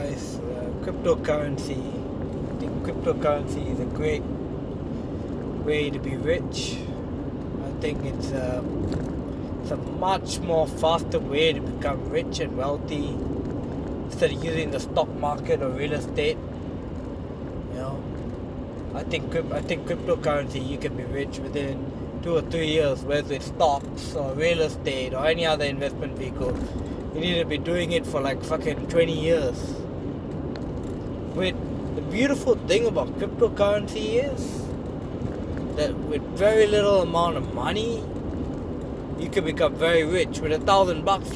guys. Cryptocurrency. I think cryptocurrency is a great way to be rich. I think it's a much more faster way to become rich and wealthy instead of using the stock market or real estate. You know, I think cryptocurrency, you can be rich within 2 or 3 years, whether it's stocks or real estate or any other investment vehicle. You need to be doing it for like fucking 20 years. The beautiful thing about cryptocurrency is that with very little amount of money, you can become very rich. With $1,000,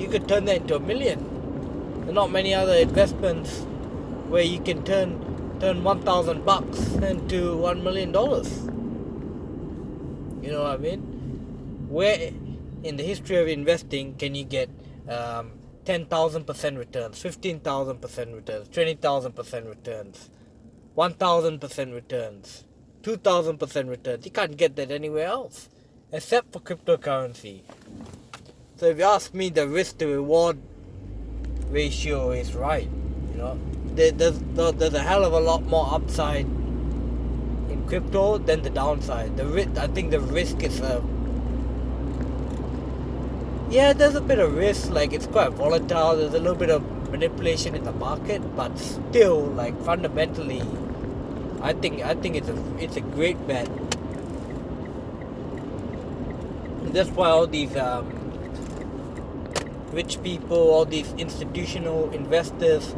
you could turn that into $1 million. There are not many other investments where you can turn $1,000 into $1 million. You know what I mean? Where in the history of investing can you get 10,000% returns, 15,000% returns, 20,000% returns, 1,000% returns, 2,000% returns? You can't get that anywhere else except for cryptocurrency. So if you ask me, the risk to reward ratio is right. You know, there's a hell of a lot more upside in crypto than the downside. I think the risk is there's a bit of risk. Like, it's quite volatile. There's a little bit of manipulation in the market, but still, like, fundamentally, I think it's a great bet. That's why all these rich people, all these institutional investors,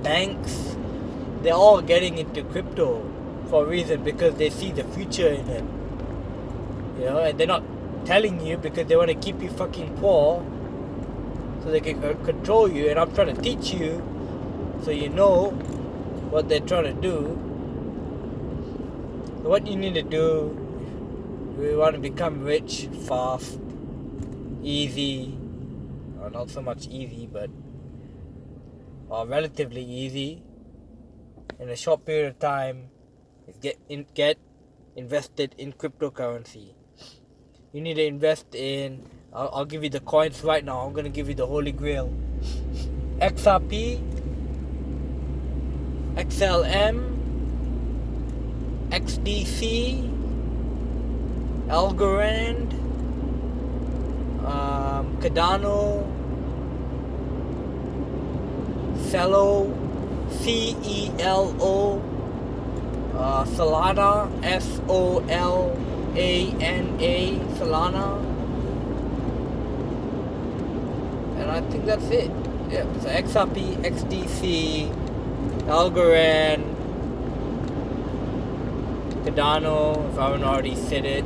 banks, they're all getting into crypto for a reason, because they see the future in it. You know, and they're not telling you because they want to keep you fucking poor so they can control you. And I'm trying to teach you so you know what they're trying to do. So what you need to do, we want to become rich fast, easy, or not so much easy, but relatively easy in a short period of time, is get invested in cryptocurrency. You need to invest in, I'll give you the coins right now. I'm going to give you the holy grail. XRP, XLM, XDC, Algorand, Cardano, Celo, CELO, Solana, SOLANA, Solana, and I think that's it. Yeah, so XRP, XDC, Algorand, Cardano, if I haven't already said it,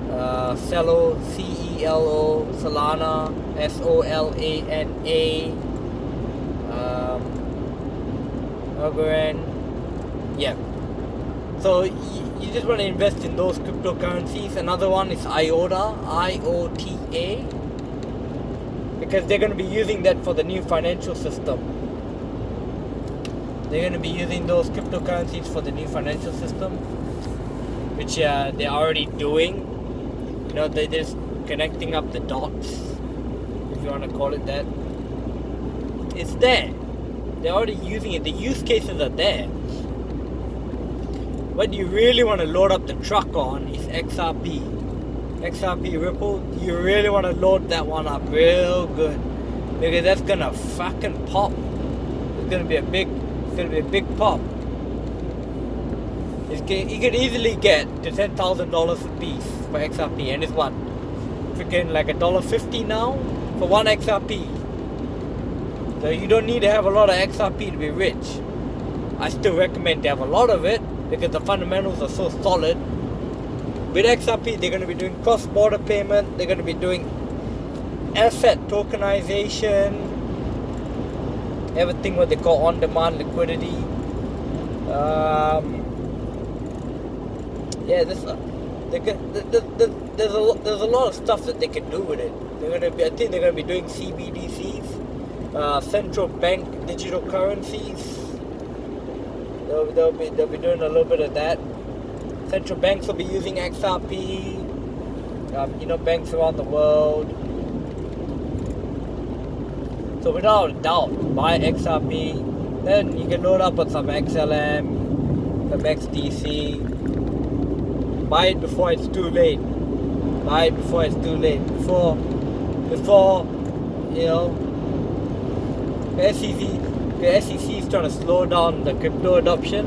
Celo, CELO, Solana, SOLANA, Algorand, yeah. So you just want to invest in those cryptocurrencies. Another one is IOTA, IOTA, because they're going to be using that for the new financial system. They're going to be using those cryptocurrencies for the new financial system, which they're already doing. You know, they're just connecting up the dots, if you want to call it that. It's there. They're already using it. The use cases are there. What you really want to load up the truck on is XRP Ripple. You really want to load that one up real good, because that's gonna fucking pop. It's gonna be a big pop. You could easily get to $10,000 a piece for XRP, and it's what, freaking like $1.50 now for one XRP. So you don't need to have a lot of XRP to be rich. I still recommend to have a lot of it, because the fundamentals are so solid. With XRP, they're going to be doing cross-border payment. They're going to be doing asset tokenization, everything what they call on-demand liquidity. There's a lot of stuff that they can do with it. I think they're going to be doing CBDCs, central bank digital currencies. They'll be doing a little bit of that. Central banks will be using XRP. Banks around the world. So without a doubt, buy XRP. Then you can load up on some XLM, some XDC. Buy it before it's too late. Buy it before it's too late. Before you know, the SEC is trying to slow down the crypto adoption,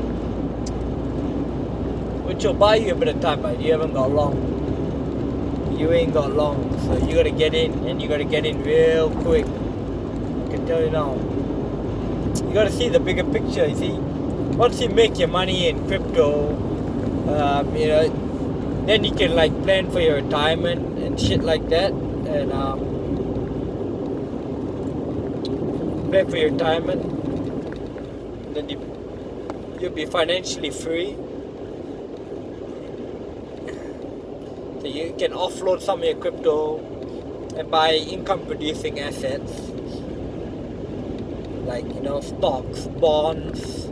which will buy you a bit of time, but you haven't got long. You ain't got long, so you gotta get in, and you gotta get in real quick. I can tell you now. You gotta see the bigger picture. You see, once you make your money in crypto, you know, then you can like plan for your retirement and shit like that, and plan for your retirement. Then you'll be financially free. So you can offload some of your crypto and buy income producing assets like, you know, stocks, bonds,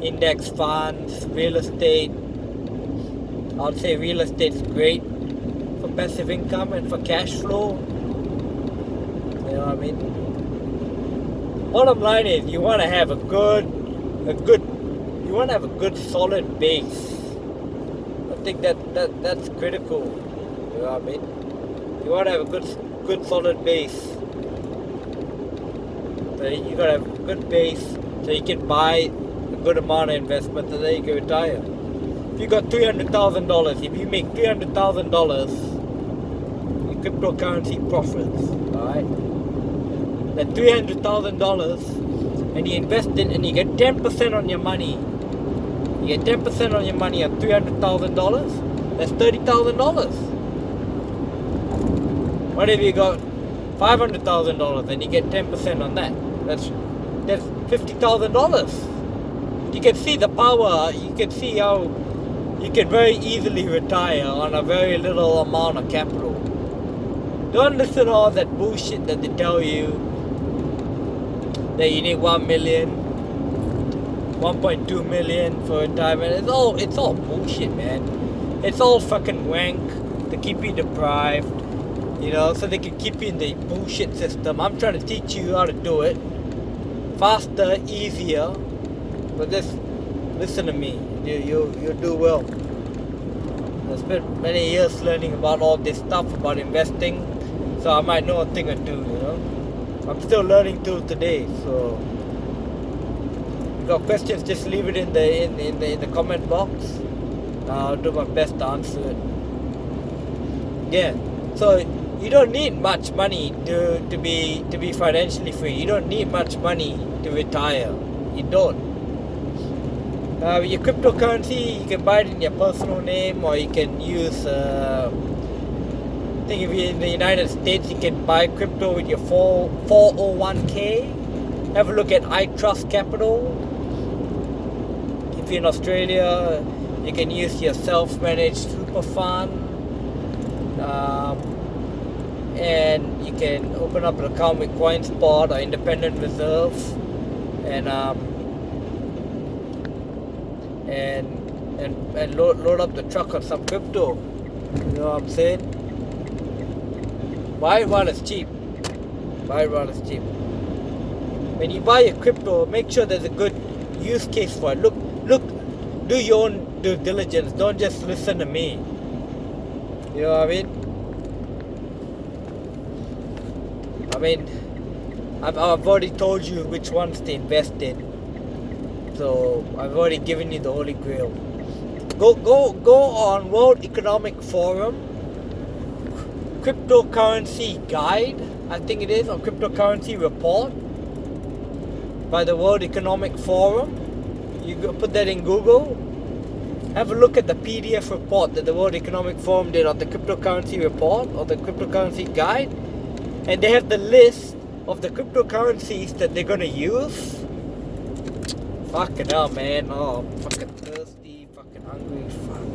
index funds, real estate. I would say real estate's great for passive income and for cash flow. You know what I mean? Bottom line is you want to have a good solid base. I think that's critical. You know what I mean? You want to have a good solid base. So you gotta have a good base so you can buy a good amount of investment so that you can retire. If you got $300,000, if you make $300,000 in cryptocurrency profits, alright? That $300,000 and you invest it and you get 10% on your money. You get 10% on your money on $300,000, that's $30,000. What if you got $500,000 and you get 10% on that? That's $50,000. You can see the power. You can see how you can very easily retire on a very little amount of capital. Don't listen to all that bullshit that they tell you that you need 1 million, 1.2 million for retirement. It's all bullshit, man. It's all fucking wank to keep you deprived, you know, so they can keep you in the bullshit system. I'm trying to teach you how to do it faster, easier, but just listen to me. You do well. I spent many years learning about all this stuff about investing, so I might know a thing or two, you know. I'm still learning till today, so if you got questions, just leave it in the comment box. I'll do my best to answer it. Yeah. So you don't need much money to be financially free. You don't need much money to retire. You don't. Your cryptocurrency, you can buy it in your personal name, or you can use. I think if you're in the United States, you can buy crypto with your 401k. Have a look at iTrust Capital. If you're in Australia, you can use your self-managed super fund. And you can open up an account with CoinSpot or Independent Reserve, and load up the truck on some crypto. You know what I'm saying? Buy it while it's cheap. Buy it while it's cheap. When you buy a crypto, make sure there's a good use case for it. Look, do your own due diligence. Don't just listen to me. You know what I mean? I've already told you which ones to invest in. So I've already given you the holy grail. Go on World Economic Forum cryptocurrency guide, I think it is, or cryptocurrency report by the World Economic Forum. You go put that in Google. Have a look at the PDF report that the World Economic Forum did on the cryptocurrency report or the cryptocurrency guide. And they have the list of the cryptocurrencies that they're gonna use. Fucking hell, man. Oh, I'm fucking thirsty, fucking hungry, fuck.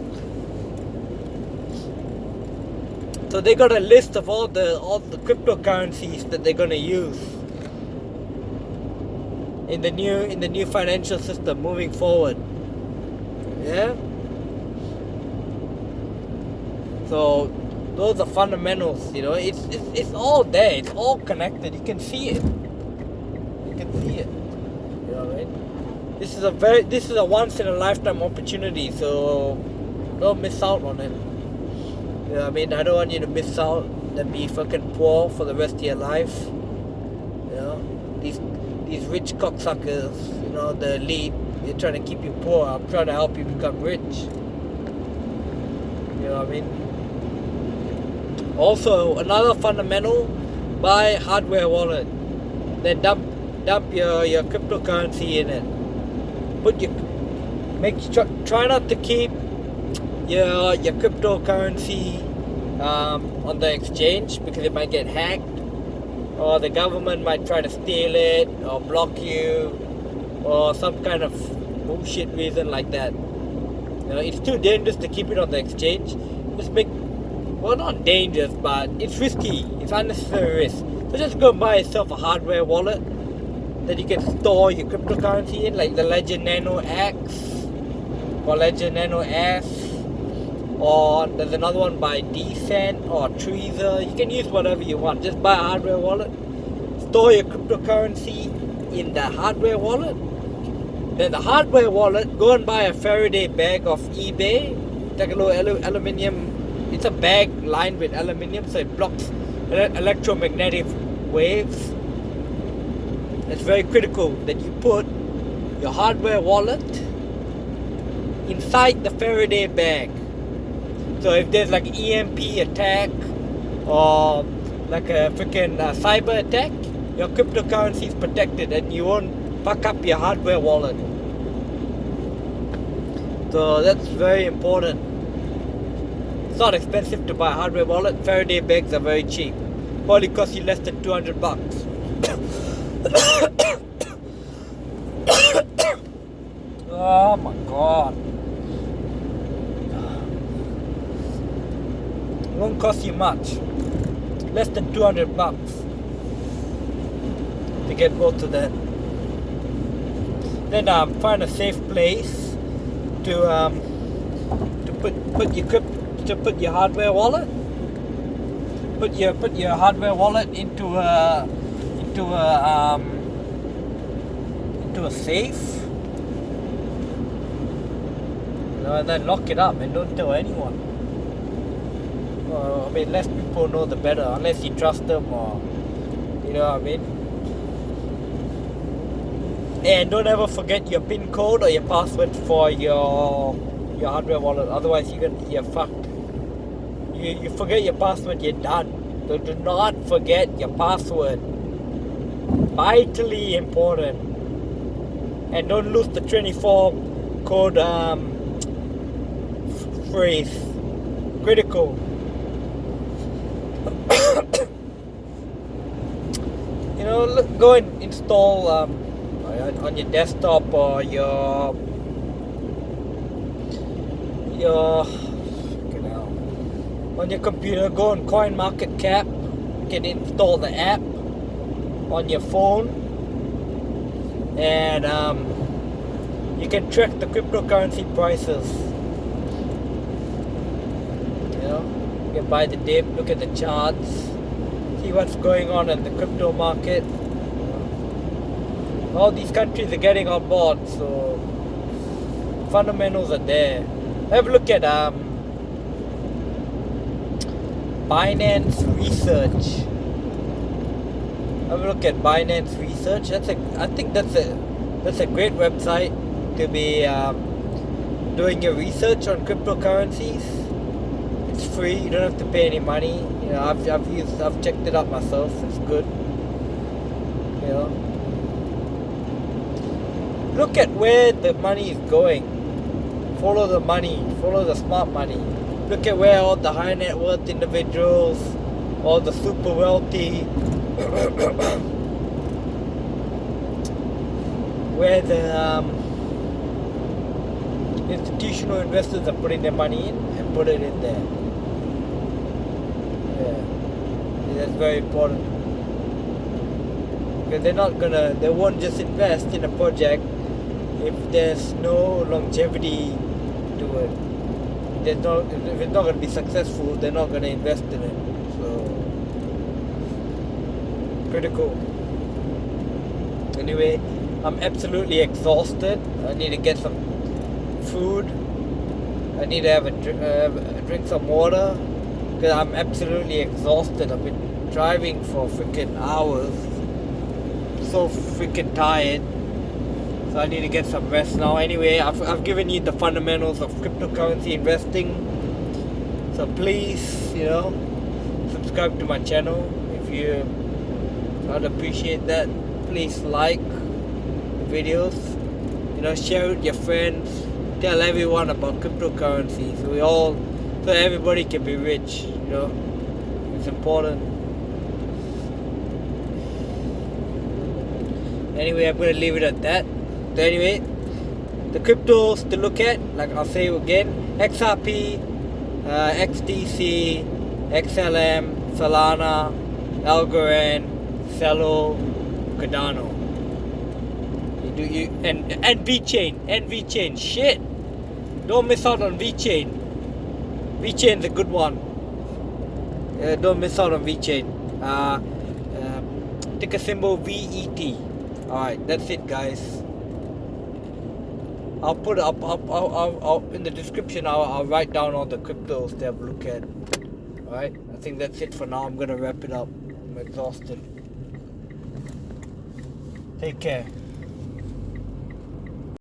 So they got a list of all the cryptocurrencies that they're gonna use in the new financial system moving forward. Yeah? So those are fundamentals, you know. It's all there. It's all connected. You can see it. can see it. You know what I mean? This is a once in a lifetime opportunity, so don't miss out on it. You know what I mean? I don't want you to miss out and be fucking poor for the rest of your life. You know, these rich cocksuckers, you know, the elite, they're trying to keep you poor. I'm trying to help you become rich. You know what I mean? Also, another fundamental, buy hardware wallet. Then dump your cryptocurrency in it. Try not to keep your cryptocurrency on the exchange, because it might get hacked, or the government might try to steal it or block you, or some kind of bullshit reason like that. You know, it's too dangerous to keep it on the exchange. Well, not dangerous, but it's risky. It's unnecessary risk. So just go buy yourself a hardware wallet that you can store your cryptocurrency in, like the Ledger Nano X or Ledger Nano S, or there's another one by Decent or Trezor. You can use whatever you want. Just buy a hardware wallet, store your cryptocurrency in the hardware wallet. Then the hardware wallet, go and buy a Faraday bag off eBay. Take a little aluminium. It's a bag lined with aluminium, so it blocks electromagnetic waves. It's very critical that you put your hardware wallet inside the Faraday bag. So if there's like an EMP attack or like a freaking cyber attack, your cryptocurrency is protected and you won't fuck up your hardware wallet. So that's very important. It's not expensive to buy a hardware wallet. Faraday bags are very cheap. Probably cost you less than $200. Oh my god. It won't cost you much. Less than $200 to get both of that. Then find a safe place to put your hardware wallet. Put your hardware wallet into a safe. You know, and then lock it up and don't tell anyone. I mean, less people know the better, unless you trust them, or you know what I mean. And don't ever forget your PIN code or your password for your hardware wallet. Otherwise, you're fucked. You forget your password, you're done. So do not forget your password. Vitally important. And don't lose the 24 code phrase. Critical. You know, go and install on your desktop or your on your computer. Go on CoinMarketCap. You can install the app on your phone, and you can track the cryptocurrency prices. You know, you can buy the dip, look at the charts, see what's going on in the crypto market. All these countries are getting on board, so fundamentals are there. Have a look at Binance Research. Have a look at Binance Research. I think that's a great website to be doing your research on cryptocurrencies. It's free. You don't have to pay any money. You know, I've checked it out myself. It's good. You know, look at where the money is going. Follow the money. Follow the smart money. Look at where all the high net worth individuals, all the super wealthy, where the institutional investors are putting their money in and put it in there. Yeah, that's very important. Because they won't just invest in a project if there's no longevity to it. If it's not going to be successful, they're not going to invest in it. So, critical. Anyway, I'm absolutely exhausted. I need to get some food. I need to have drink some water because I'm absolutely exhausted. I've been driving for freaking hours. So freaking tired. So I need to get some rest now. Anyway, I've given you the fundamentals of cryptocurrency investing. So please, subscribe to my channel if you. I'd appreciate that. Please like the videos. Share it with your friends. Tell everyone about cryptocurrency so everybody can be rich. It's important. Anyway, I'm gonna leave it at that. So anyway, the cryptos to look at, like I'll say again, XRP, XDC, XLM, Solana, Algorand, Celo, Cardano. And VeChain. Shit! Don't miss out on VeChain. VeChain's a good one. Don't miss out on VeChain. Ticker symbol VET. Alright, that's it, guys. I'll put up in the description. I'll write down all the cryptos to have a look at. Alright, I think that's it for now. I'm gonna wrap it up. I'm exhausted. Take care.